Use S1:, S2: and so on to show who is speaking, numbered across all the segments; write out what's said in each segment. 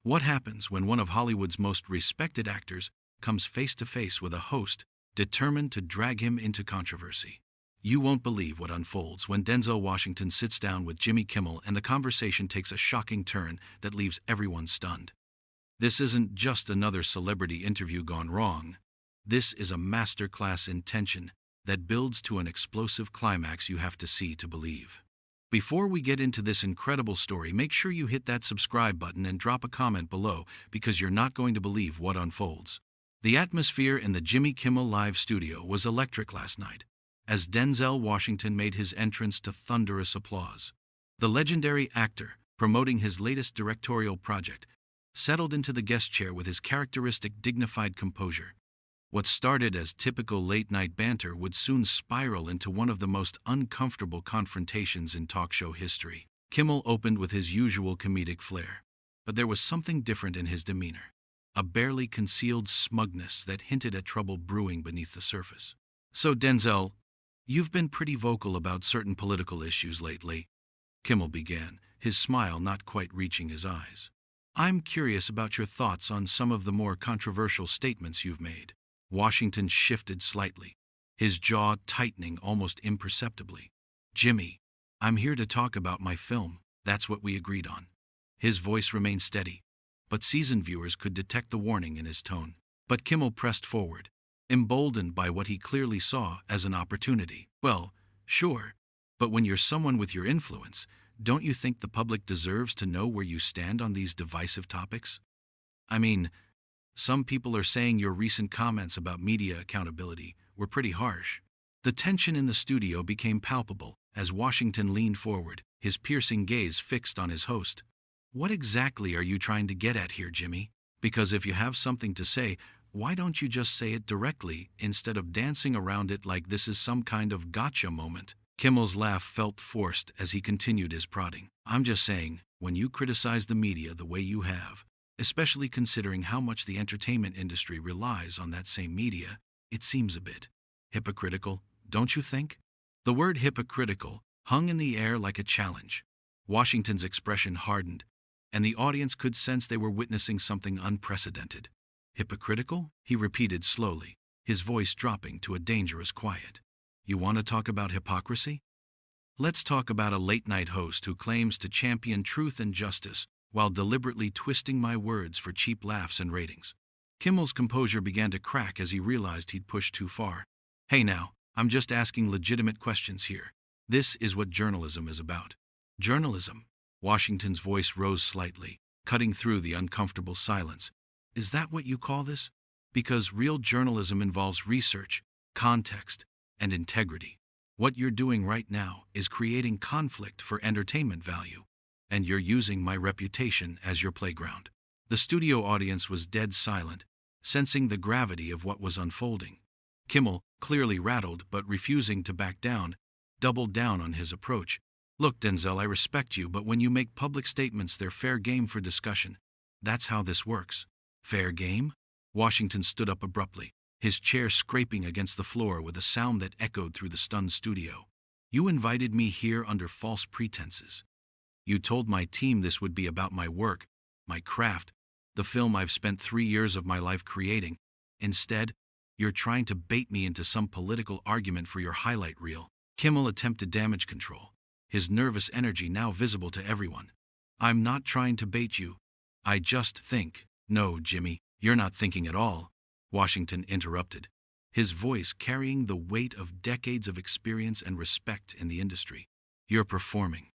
S1: What happens when one of Hollywood's most respected actors comes face to face with a host determined to drag him into controversy? You won't believe what unfolds when Denzel Washington sits down with Jimmy Kimmel and the conversation takes a shocking turn that leaves everyone stunned. This isn't just another celebrity interview gone wrong. This is a masterclass in tension that builds to an explosive climax you have to see to believe. Before we get into this incredible story, make sure you hit that subscribe button and drop a comment below because you're not going to believe what unfolds. The atmosphere in the Jimmy Kimmel Live studio was electric last night, as Denzel Washington made his entrance to thunderous applause. The legendary actor, promoting his latest directorial project, settled into the guest chair with his characteristic dignified composure. What started as typical late-night banter would soon spiral into one of the most uncomfortable confrontations in talk show history. Kimmel opened with his usual comedic flair, but there was something different in his demeanor, a barely concealed smugness that hinted at trouble brewing beneath the surface. "So Denzel, you've been pretty vocal about certain political issues lately," Kimmel began, his smile not quite reaching his eyes. "I'm curious about your thoughts on some of the more controversial statements you've made." Washington shifted slightly, his jaw tightening almost imperceptibly. "Jimmy, I'm here to talk about my film, that's what we agreed on." His voice remained steady, but seasoned viewers could detect the warning in his tone. But Kimmel pressed forward, emboldened by what he clearly saw as an opportunity. "Well, sure, but when you're someone with your influence, don't you think the public deserves to know where you stand on these divisive topics? I mean, some people are saying your recent comments about media accountability were pretty harsh." The tension in the studio became palpable as Washington leaned forward, his piercing gaze fixed on his host. "What exactly are you trying to get at here, Jimmy? Because if you have something to say, why don't you just say it directly instead of dancing around it like this is some kind of gotcha moment?" Kimmel's laugh felt forced as he continued his prodding. "I'm just saying, when you criticize the media the way you have, especially considering how much the entertainment industry relies on that same media, it seems a bit hypocritical, don't you think?" The word hypocritical hung in the air like a challenge. Washington's expression hardened, and the audience could sense they were witnessing something unprecedented. "Hypocritical?" he repeated slowly, his voice dropping to a dangerous quiet. "You want to talk about hypocrisy? Let's talk about a late-night host who claims to champion truth and justice while deliberately twisting my words for cheap laughs and ratings." Kimmel's composure began to crack as he realized he'd pushed too far. "Hey now, I'm just asking legitimate questions here. This is what journalism is about." "Journalism?" Washington's voice rose slightly, cutting through the uncomfortable silence. "Is that what you call this? Because real journalism involves research, context, and integrity. What you're doing right now is creating conflict for entertainment value, and you're using my reputation as your playground." The studio audience was dead silent, sensing the gravity of what was unfolding. Kimmel, clearly rattled but refusing to back down, doubled down on his approach. "Look, Denzel, I respect you, but when you make public statements, they're fair game for discussion. That's how this works." "Fair game?" Washington stood up abruptly, his chair scraping against the floor with a sound that echoed through the stunned studio. "You invited me here under false pretenses. You told my team this would be about my work, my craft, the film I've spent 3 years of my life creating. Instead, you're trying to bait me into some political argument for your highlight reel." Kimmel attempted damage control, his nervous energy now visible to everyone. "I'm not trying to bait you. I just think—" "No, Jimmy, you're not thinking at all," Washington interrupted, his voice carrying the weight of decades of experience and respect in the industry. "You're performing.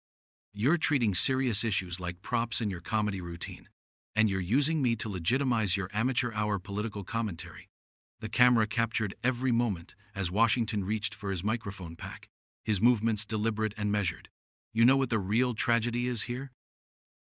S1: You're treating serious issues like props in your comedy routine, and you're using me to legitimize your amateur-hour political commentary." The camera captured every moment as Washington reached for his microphone pack, his movements deliberate and measured. "You know what the real tragedy is here?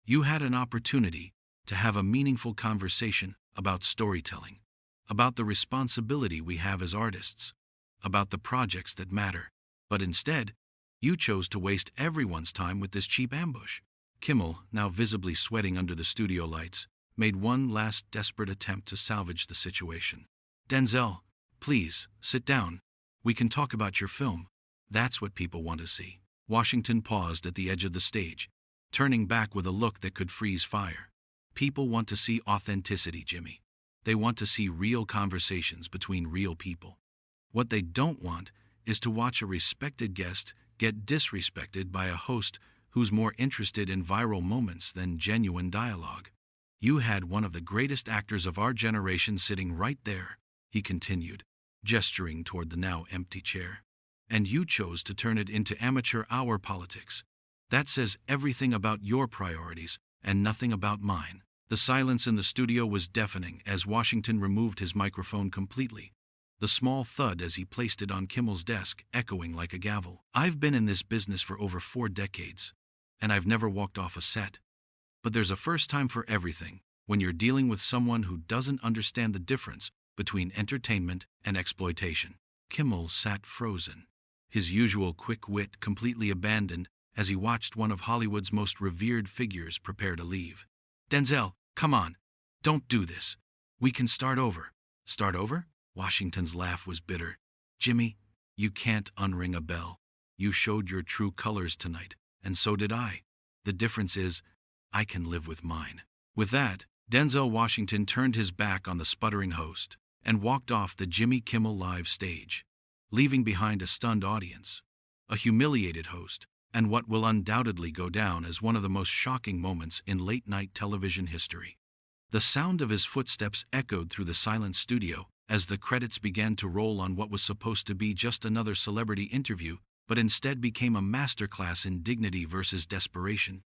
S1: You had an opportunity to have a meaningful conversation about storytelling, about the responsibility we have as artists, about the projects that matter. But instead, you chose to waste everyone's time with this cheap ambush." Kimmel, now visibly sweating under the studio lights, made one last desperate attempt to salvage the situation. "Denzel, please, sit down. We can talk about your film. That's what people want to see." Washington paused at the edge of the stage, turning back with a look that could freeze fire. People want to see authenticity, Jimmy. They want to see real conversations between real people. What they don't want is to watch a respected guest get disrespected by a host who's more interested in viral moments than genuine dialogue. You had one of the greatest actors of our generation sitting right there, he continued, gesturing toward the now empty chair. And you chose to turn it into amateur hour politics. That says everything about your priorities and nothing about mine. The silence in the studio was deafening as Washington removed his microphone completely, the small thud as he placed it on Kimmel's desk echoing like a gavel. I've been in this business for over 4 decades, and I've never walked off a set. But there's a first time for everything when you're dealing with someone who doesn't understand the difference between entertainment and exploitation. Kimmel sat frozen, his usual quick wit completely abandoned as he watched one of Hollywood's most revered figures prepare to leave. Denzel, come on. Don't do this. We can start over. Start over? Washington's laugh was bitter. Jimmy, you can't unring a bell. You showed your true colors tonight, and so did I. The difference is, I can live with mine. With that, Denzel Washington turned his back on the sputtering host and walked off the Jimmy Kimmel Live stage, leaving behind a stunned audience, a humiliated host, and what will undoubtedly go down as one of the most shocking moments in late-night television history. The sound of his footsteps echoed through the silent studio as the credits began to roll on what was supposed to be just another celebrity interview, but instead became a masterclass in dignity versus desperation.